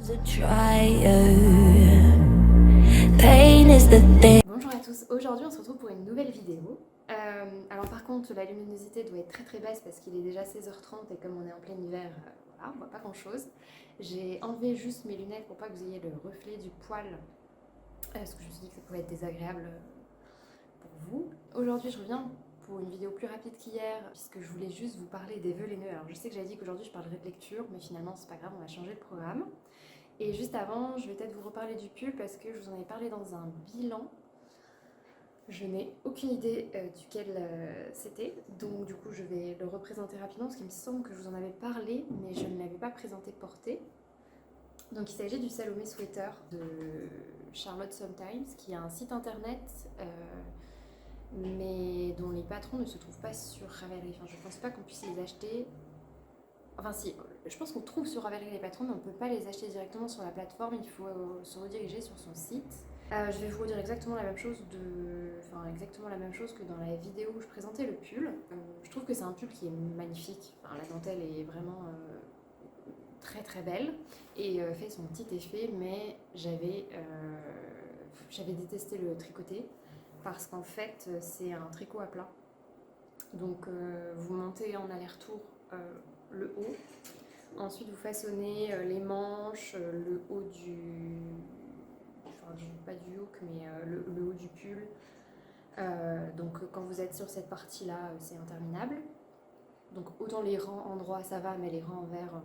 Bonjour à tous, aujourd'hui on se retrouve pour une nouvelle vidéo. Alors par contre la luminosité doit être très basse parce qu'il est déjà 16h30 et comme on est en plein hiver, voilà, on voit pas grand chose. J'ai enlevé juste mes lunettes pour pas que vous ayez le reflet du poil, parce que je me suis dit que ça pouvait être désagréable pour vous. Aujourd'hui je reviens pour une vidéo plus rapide qu'hier puisque je voulais juste vous parler des vœux laineux. Alors je sais que j'avais dit qu'aujourd'hui je parlerais de lecture mais finalement c'est pas grave, on va changer de programme. Et juste avant je vais peut-être vous reparler du pull parce que je vous en ai parlé dans un bilan. Je n'ai aucune idée duquel c'était, donc du coup je vais le représenter rapidement parce qu'il me semble que je vous en avais parlé mais je ne l'avais pas présenté porté. Donc il s'agit du Salomé Sweater de Charlotte Sometimes qui a un site internet mais dont les patrons ne se trouvent pas sur Ravelry. Enfin je pense pas qu'on puisse les acheter. Enfin si, je pense qu'on trouve sur Ravelry les patrons mais on ne peut pas les acheter directement sur la plateforme, il faut se rediriger sur son site. Je vais vous redire exactement la même chose que dans la vidéo où je présentais le pull. Je trouve que c'est un pull qui est magnifique. Enfin, la dentelle est vraiment très belle et fait son petit effet, mais j'avais détesté le tricoter parce qu'en fait c'est un tricot à plat. Donc vous montez en aller-retour le haut, ensuite vous façonnez les manches, le haut du... pas du hook mais le haut du pull. Donc quand vous êtes sur cette partie là c'est interminable. Donc autant les rangs en droit ça va mais les rangs en vert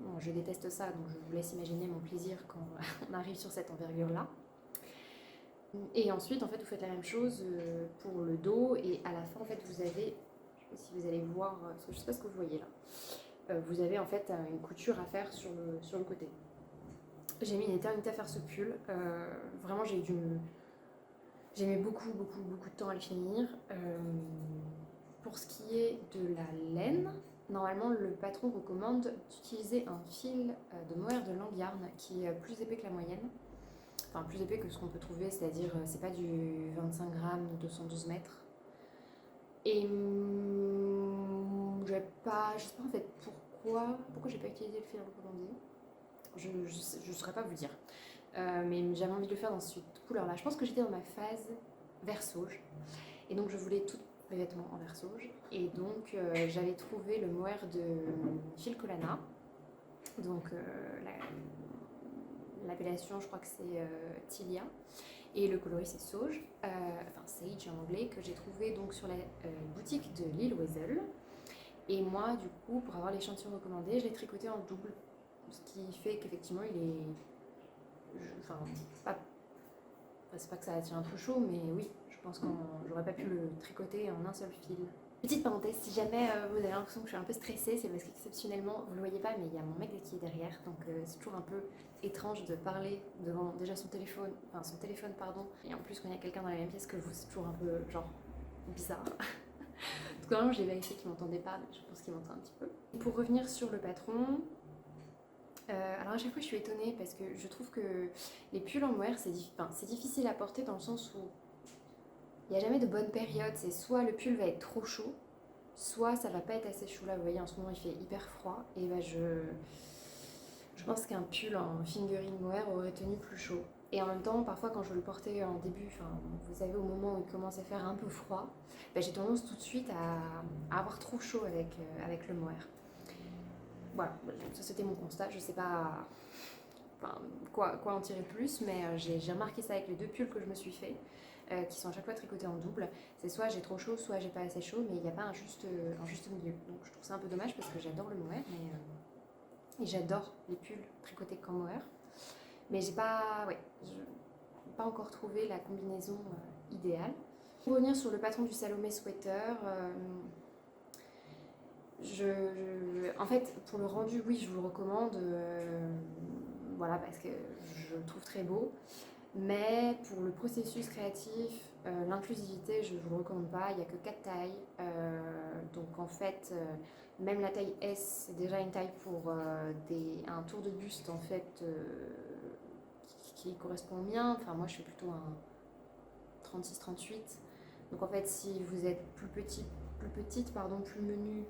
bon, je déteste ça, donc je vous laisse imaginer mon plaisir quand on arrive sur cette envergure là. Et ensuite en fait vous faites la même chose pour le dos et à la fin en fait vous avez, je sais pas si vous allez voir, parce que je sais pas ce que vous voyez là, vous avez en fait une couture à faire sur le côté. J'ai mis une éternité à faire ce pull, vraiment j'ai mis beaucoup de temps à le finir. Pour ce qui est de la laine, normalement le patron recommande d'utiliser un fil de mohair de Langyarn qui est plus épais que la moyenne, enfin plus épais que ce qu'on peut trouver, c'est-à-dire c'est pas du 25 grammes 212 mètres. Et je sais pas en fait pourquoi j'ai pas utilisé le fil recommandé. Je saurais pas vous dire. Mais j'avais envie de le faire dans cette couleur là. Je pense que j'étais dans ma phase vert sauge et donc je voulais tous mes vêtements en vert sauge et donc j'avais trouvé le mohair de Phil Colana, donc l'appellation je crois que c'est Tilia et le coloris c'est sauge, enfin sage en anglais, que j'ai trouvé donc sur la boutique de Lille Weasel. Et moi du coup pour avoir l'échantillon recommandé je l'ai tricoté en double, ce qui fait qu'effectivement il est c'est pas que ça attire un peu chaud, mais oui, je pense que j'aurais pas pu le tricoter en un seul fil. Petite parenthèse, si jamais vous avez l'impression que je suis un peu stressée, c'est parce qu'exceptionnellement, vous le voyez pas, mais il y a mon mec qui est derrière, donc c'est toujours un peu étrange de parler devant déjà son téléphone, pardon, et en plus quand il y a quelqu'un dans la même pièce que vous, c'est toujours un peu genre bizarre. Donc normalement j'ai vérifié qu'il m'entendait pas, mais je pense qu'il m'entend un petit peu. Pour revenir sur le patron, alors à chaque fois je suis étonnée parce que je trouve que les pulls en mohair c'est difficile à porter dans le sens où il n'y a jamais de bonne période. C'est soit le pull va être trop chaud, soit ça va pas être assez chaud. Là vous voyez en ce moment il fait hyper froid et bah je pense qu'un pull en fingering mohair aurait tenu plus chaud. Et en même temps parfois quand je le portais en début, enfin vous savez au moment où il commence à faire un peu froid, bah, j'ai tendance tout de suite à avoir trop chaud avec le mohair. Voilà, ça c'était mon constat, je sais pas quoi en tirer plus, mais j'ai remarqué ça avec les deux pulls que je me suis fait, qui sont à chaque fois tricotés en double. C'est soit j'ai trop chaud, soit j'ai pas assez chaud, mais il n'y a pas un juste milieu. Donc je trouve ça un peu dommage parce que j'adore le mohair, et j'adore les pulls tricotés qu'en mohair. Mais j'ai pas encore trouvé la combinaison idéale. Pour revenir sur le patron du Salomé Sweater, en fait, pour le rendu, oui, je vous le recommande, voilà, parce que je le trouve très beau. Mais pour le processus créatif, l'inclusivité, je ne vous le recommande pas. Il n'y a que 4 tailles. Donc en fait, même la taille S, c'est déjà une taille pour un tour de buste en fait qui correspond au mien. Enfin, moi, je fais plutôt un 36-38. Donc en fait, si vous êtes plus petite, plus menu,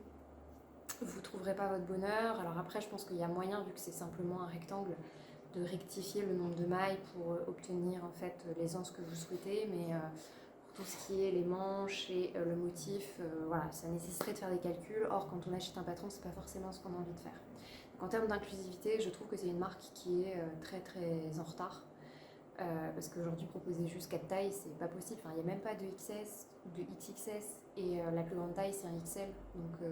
vous trouverez pas votre bonheur. Alors après je pense qu'il y a moyen, vu que c'est simplement un rectangle, de rectifier le nombre de mailles pour obtenir en fait l'aisance que vous souhaitez, mais pour tout ce qui est les manches et le motif, voilà, ça nécessiterait de faire des calculs. Or, quand on achète un patron, c'est pas forcément ce qu'on a envie de faire. Donc, en termes d'inclusivité, je trouve que c'est une marque qui est très très en retard. Parce qu'aujourd'hui, proposer juste 4 tailles, c'est pas possible. Enfin, il n'y a même pas de XS, de XXS, et la plus grande taille, c'est un XL. Donc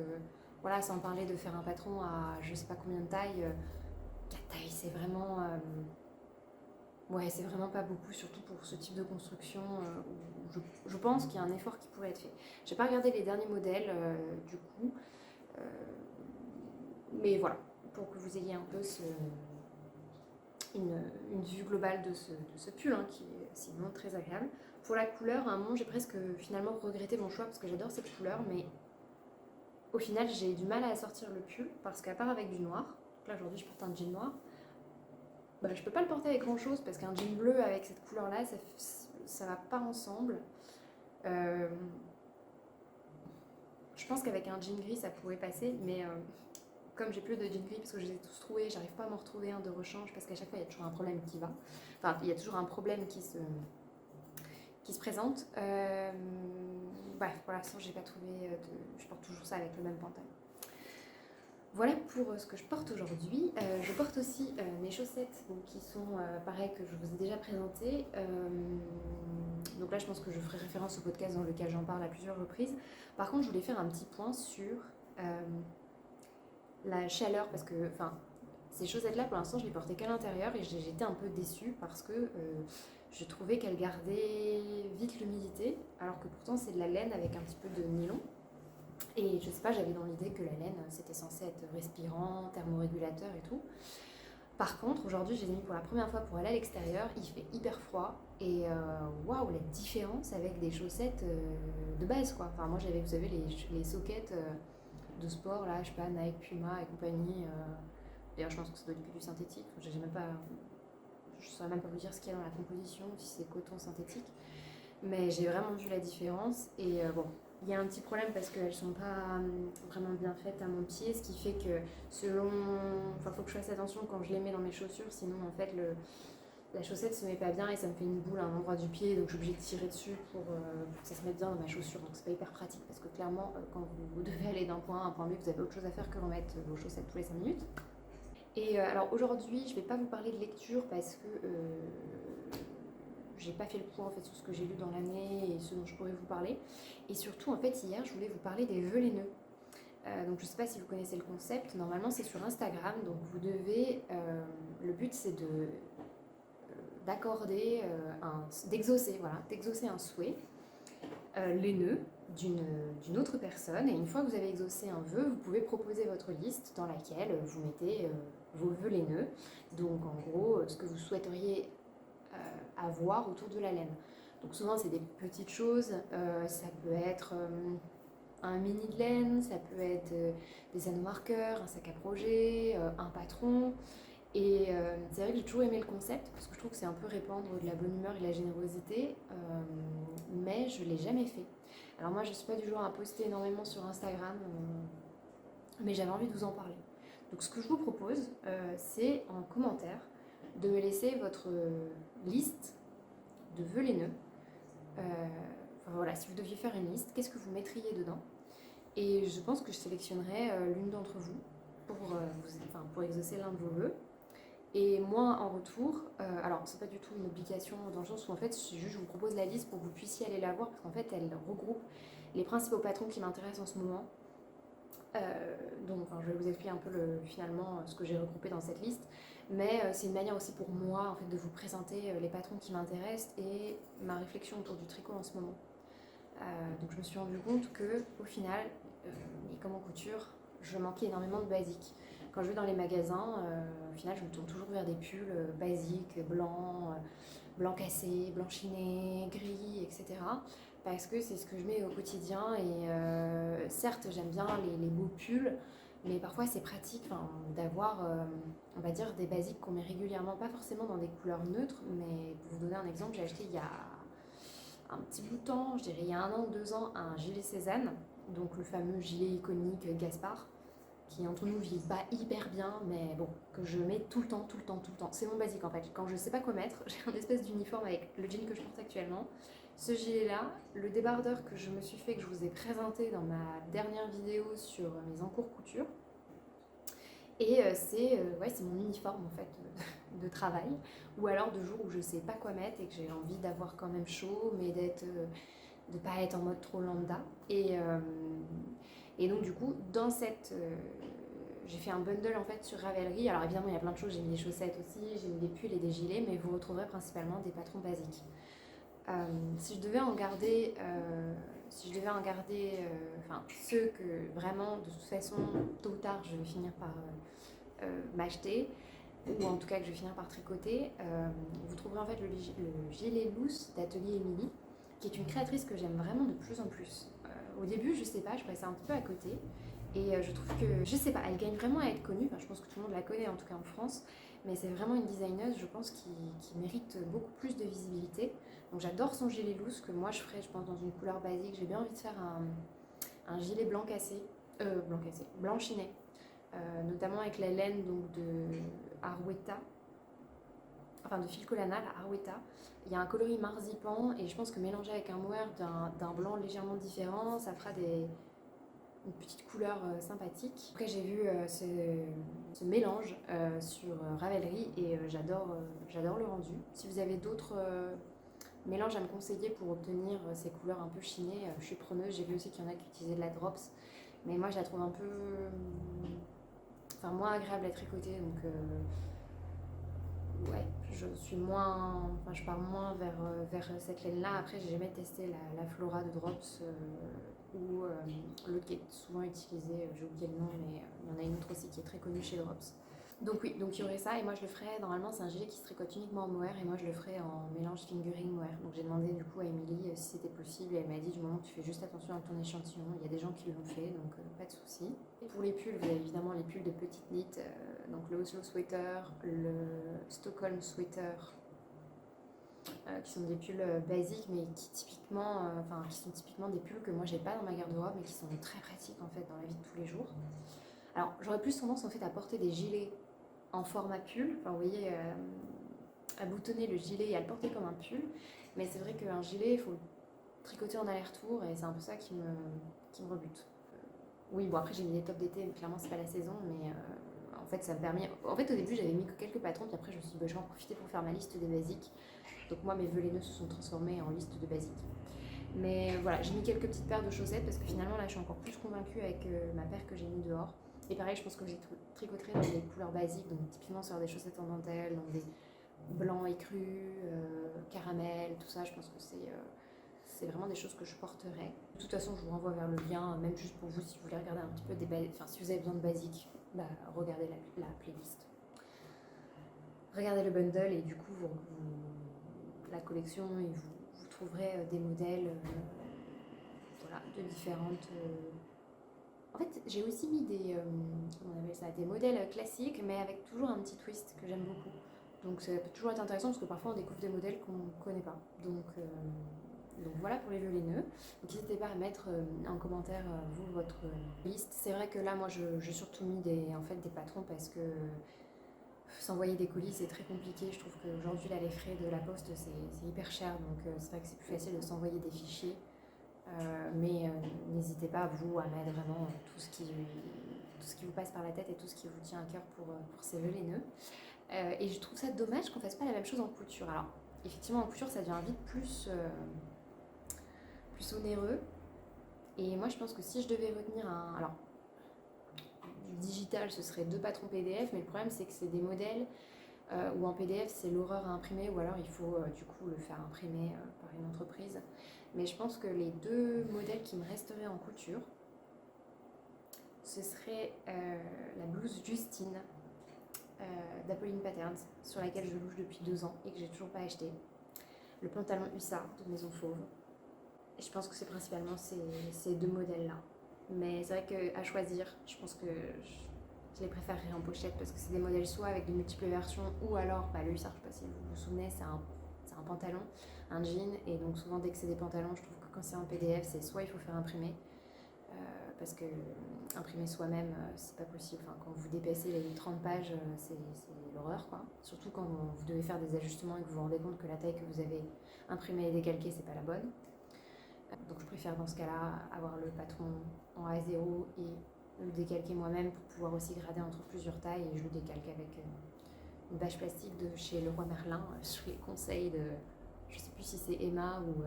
voilà, sans parler de faire un patron à je sais pas combien de tailles, 4 tailles, c'est vraiment. Ouais, c'est vraiment pas beaucoup, surtout pour ce type de construction où je pense qu'il y a un effort qui pourrait être fait. J'ai pas regardé les derniers modèles du coup, euh, mais voilà, pour que vous ayez un peu une vue globale de ce pull, hein, qui est sinon très agréable. Pour la couleur, à un moment, j'ai presque finalement regretté mon choix parce que j'adore cette couleur, mais au final, j'ai du mal à sortir le pull parce qu'à part avec du noir, donc là aujourd'hui je porte un jean noir, bah, je peux pas le porter avec grand chose parce qu'un jean bleu avec cette couleur là ça va pas ensemble. Euh, je pense qu'avec un jean gris ça pourrait passer, mais comme j'ai plus de jean gris parce que je les ai tous trouvés, j'arrive pas à m'en retrouver un de rechange parce qu'à chaque fois il y a toujours un problème qui va. Enfin, il y a toujours un problème qui se présente. Bref, pour l'instant j'ai pas trouvé je porte toujours ça avec le même pantalon. Voilà pour ce que je porte aujourd'hui. Je porte aussi mes chaussettes donc, qui sont pareil que je vous ai déjà présentées. Donc là je pense que je ferai référence au podcast dans lequel j'en parle à plusieurs reprises. Par contre je voulais faire un petit point sur la chaleur parce que ces chaussettes là pour l'instant je les portais qu'à l'intérieur et j'étais un peu déçue parce que je trouvais qu'elles gardaient vite l'humidité alors que pourtant c'est de la laine avec un petit peu de nylon. Et je sais pas, j'avais dans l'idée que la laine, c'était censé être respirant, thermorégulateur et tout. Par contre, aujourd'hui, je les ai mis pour la première fois pour aller à l'extérieur. Il fait hyper froid. Et waouh, la différence avec des chaussettes de base, quoi. Enfin, moi, j'avais, vous savez, les sockets de sport, là, je sais pas, Nike, Puma et compagnie. D'ailleurs, je pense que ça doit être que du synthétique. J'ai même pas, je saurais même pas vous dire ce qu'il y a dans la composition, si c'est coton synthétique. Mais j'ai vraiment vu la différence. Et bon, il y a un petit problème parce qu'elles sont pas vraiment bien faites à mon pied, ce qui fait que selon... Enfin, faut que je fasse attention quand je les mets dans mes chaussures, sinon en fait la chaussette se met pas bien et ça me fait une boule à un endroit du pied, donc je suis obligée de tirer dessus pour que ça se mette bien dans ma chaussure. Donc c'est pas hyper pratique parce que clairement, quand vous devez aller d'un point A à un point B, vous avez autre chose à faire que remettre vos chaussettes tous les 5 minutes. Et alors aujourd'hui, je vais pas vous parler de lecture parce que j'ai pas fait le point en fait sur ce que j'ai lu dans l'année et ce dont je pourrais vous parler. Et surtout, en fait, hier, je voulais vous parler des vœux laineux. Donc, je sais pas si vous connaissez le concept. Normalement, c'est sur Instagram. Donc, vous devez. Le but, c'est d'accorder, d'exaucer, voilà, d'exaucer un souhait laineux d'une autre personne. Et une fois que vous avez exaucé un vœu, vous pouvez proposer votre liste dans laquelle vous mettez vos vœux laineux. Donc, en gros, ce que vous souhaiteriez avoir autour de la laine. Donc souvent c'est des petites choses, ça peut être un mini de laine, ça peut être des anneaux marqueurs, un sac à projet, un patron. Et c'est vrai que j'ai toujours aimé le concept parce que je trouve que c'est un peu répandre de la bonne humeur et de la générosité, mais je ne l'ai jamais fait. Alors moi je ne suis pas du genre à poster énormément sur Instagram, mais j'avais envie de vous en parler. Donc ce que je vous propose, c'est en commentaire de me laisser votre liste de vœux laineux. Enfin voilà, si vous deviez faire une liste, qu'est-ce que vous mettriez dedans? Et je pense que je sélectionnerai l'une d'entre vous pour exaucer l'un de vos vœux. Et moi, en retour, alors c'est pas du tout une obligation dans le sens où en fait, je vous propose la liste pour que vous puissiez aller la voir parce qu'en fait, elle regroupe les principaux patrons qui m'intéressent en ce moment. Donc, enfin, je vais vous expliquer un peu finalement ce que j'ai regroupé dans cette liste. Mais c'est une manière aussi pour moi en fait, de vous présenter les patrons qui m'intéressent et ma réflexion autour du tricot en ce moment. Donc je me suis rendu compte que au final, et comme en couture, je manquais énormément de basiques. Quand je vais dans les magasins, au final, je me tourne toujours vers des pulls basiques, blanc cassé, blanc chiné, gris, etc. Parce que c'est ce que je mets au quotidien et certes, j'aime bien les beaux pulls, mais parfois c'est pratique d'avoir, on va dire, des basiques qu'on met régulièrement, pas forcément dans des couleurs neutres, mais pour vous donner un exemple, j'ai acheté il y a un petit bout de temps, je dirais il y a 1 an ou 2 ans, un gilet Cézanne, donc le fameux gilet iconique Gaspard. qui entre nous vieillit pas hyper bien, mais bon, que je mets tout le temps, tout le temps, tout le temps. C'est mon basique en fait. Quand je sais pas quoi mettre, j'ai un espèce d'uniforme avec le jean que je porte actuellement, ce gilet-là, le débardeur que je me suis fait, que je vous ai présenté dans ma dernière vidéo sur mes encours couture. Et c'est mon uniforme en fait de travail, ou alors de jours où je sais pas quoi mettre et que j'ai envie d'avoir quand même chaud, mais de pas être en mode trop lambda. Et donc du coup, j'ai fait un bundle en fait sur Ravelry. Alors évidemment, il y a plein de choses. J'ai mis des chaussettes aussi, j'ai mis des pulls et des gilets, mais vous retrouverez principalement des patrons basiques. Si je devais en garder, enfin ceux que vraiment de toute façon tôt ou tard je vais finir par m'acheter, ou en tout cas que je vais finir par tricoter, vous trouverez en fait le gilet loose d'Atelier Émilie, qui est une créatrice que j'aime vraiment de plus en plus. Au début, je sais pas, je passais un petit peu à côté. Et je trouve que, je sais pas, elle gagne vraiment à être connue. Enfin, je pense que tout le monde la connaît, en tout cas en France. Mais c'est vraiment une designeuse, je pense, qui mérite beaucoup plus de visibilité. Donc j'adore son gilet loose, que moi je ferais, je pense, dans une couleur basique. J'ai bien envie de faire un gilet blanc chiné. Notamment avec la laine donc, de Arweta, enfin de Filcolana, la Arweta. Il y a un coloris marzipan et je pense que mélangé avec un mohair d'un blanc légèrement différent, ça fera une petite couleur sympathique. Après j'ai vu ce mélange sur Ravelry et j'adore le rendu. Si vous avez d'autres mélanges à me conseiller pour obtenir ces couleurs un peu chinées, je suis preneuse. J'ai vu aussi qu'il y en a qui utilisaient de la drops, mais moi je la trouve un peu moins agréable à tricoter, donc ouais, je pars moins vers cette laine-là. Après, j'ai jamais testé la Flora de Drops ou l'autre qui est souvent utilisée, j'ai oublié le nom, mais il y en a une autre aussi qui est très connue chez Drops. Donc oui, donc il y aurait ça, et moi je le ferais, normalement c'est un gilet qui se tricote uniquement en mohair, et moi je le ferais en mélange fingering mohair. Donc j'ai demandé du coup à Émilie si c'était possible, et elle m'a dit du moment que tu fais juste attention à ton échantillon, il y a des gens qui l'ont fait, donc pas de souci. Pour les pulls, vous avez évidemment les pulls de petite knit, donc le Oslo Sweater, le Stockholm Sweater, qui sont des pulls basiques, mais qui sont typiquement des pulls que moi j'ai pas dans ma garde-robe, mais qui sont très pratiques en fait dans la vie de tous les jours. Alors j'aurais plus tendance en fait à porter des gilets en format pull, enfin vous voyez, à boutonner le gilet et à le porter comme un pull, mais c'est vrai qu'un gilet il faut le tricoter en aller-retour et c'est un peu ça qui me rebute. Oui, bon après j'ai mis des tops d'été, mais clairement c'est pas la saison, mais en fait ça me permet. En fait au début j'avais mis que quelques patrons, puis après je me suis dit je vais en profiter pour faire ma liste des basiques. Donc moi mes vœux laineux se sont transformés en liste de basiques. Mais voilà, j'ai mis quelques petites paires de chaussettes parce que finalement là je suis encore plus convaincue avec ma paire que j'ai mis dehors. Et pareil, je pense que j'ai tricoterai dans des couleurs basiques, donc typiquement sur des chaussettes en dentelle, dans des blancs écrus, caramel, tout ça. Je pense que c'est vraiment des choses que je porterai. De toute façon, je vous renvoie vers le lien, même juste pour vous, si vous voulez regarder un petit peu si vous avez besoin de basiques, regardez la playlist. Regardez le bundle et du coup, la collection, et vous trouverez des modèles de différentes... En fait, j'ai aussi mis des modèles classiques, mais avec toujours un petit twist que j'aime beaucoup. Donc ça peut toujours être intéressant parce que parfois on découvre des modèles qu'on ne connaît pas. Donc voilà pour les vœux laineux. Donc n'hésitez pas à mettre en commentaire vous votre liste. C'est vrai que là moi j'ai surtout mis des patrons parce que s'envoyer des colis c'est très compliqué. Je trouve qu'aujourd'hui là les frais de la poste c'est hyper cher, donc c'est vrai que c'est plus facile de s'envoyer des fichiers. Mais n'hésitez pas vous à mettre vraiment tout ce qui vous passe par la tête et tout ce qui vous tient à cœur pour ces vœux laineux. Et je trouve ça dommage qu'on fasse pas la même chose en couture. Alors effectivement en couture ça devient vite plus onéreux, et moi je pense que si je devais retenir du digital ce serait 2 patrons PDF, mais le problème c'est que c'est des modèles où en PDF c'est l'horreur à imprimer, ou alors il faut du coup le faire imprimer par une entreprise. Mais je pense que les 2 modèles qui me resteraient en couture, ce serait la blouse Justine d'Apolline Patterns, sur laquelle je louche depuis 2 ans et que j'ai toujours pas acheté. Le pantalon Hussard de Maison Fauve. Et je pense que c'est principalement ces 2 modèles-là. Mais c'est vrai qu'à choisir, je pense que je les préférerais en pochette parce que c'est des modèles soit avec de multiples versions, ou alors le Hussard, je sais pas si vous vous souvenez, c'est un pantalon, un jean, et donc souvent dès que c'est des pantalons, je trouve que quand c'est un PDF, c'est soit il faut faire imprimer, parce que imprimer soi-même, c'est pas possible. Enfin, quand vous dépassez les 30 pages, c'est l'horreur, quoi. Surtout quand vous devez faire des ajustements et que vous vous rendez compte que la taille que vous avez imprimée et décalquée, c'est pas la bonne. Donc je préfère dans ce cas-là avoir le patron en A0 et le décalquer moi-même pour pouvoir aussi grader entre plusieurs tailles, et je le décalque avec une bâche plastique de chez Leroy Merlin sur les conseils de, je sais plus si c'est Emma ou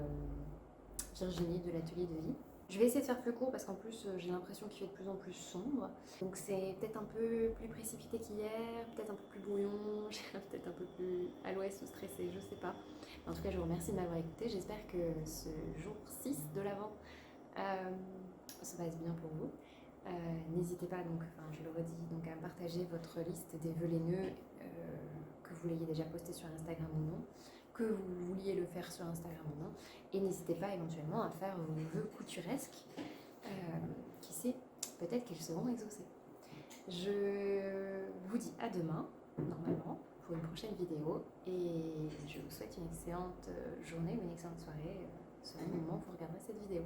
Virginie de l'atelier de vie. Je vais essayer de faire plus court parce qu'en plus j'ai l'impression qu'il fait de plus en plus sombre. Donc c'est peut-être un peu plus précipité qu'hier, peut-être un peu plus brouillon, peut-être un peu plus à l'ouest ou stressé, je sais pas. En tout cas, je vous remercie de m'avoir écouté. J'espère que ce jour 6 de l'Avent se passe bien pour vous. N'hésitez pas, donc, je le redis, donc, à partager votre liste des vœux laineux, que vous l'ayez déjà posté sur Instagram ou non, que vous vouliez le faire sur Instagram ou non. Et n'hésitez pas éventuellement à faire vos vœux couturesques. Qui sait, peut-être qu'ils seront exaucés. Je vous dis à demain, normalement, pour une prochaine vidéo. Et je vous souhaite une excellente journée ou une excellente soirée selon le moment où vous regarderez cette vidéo.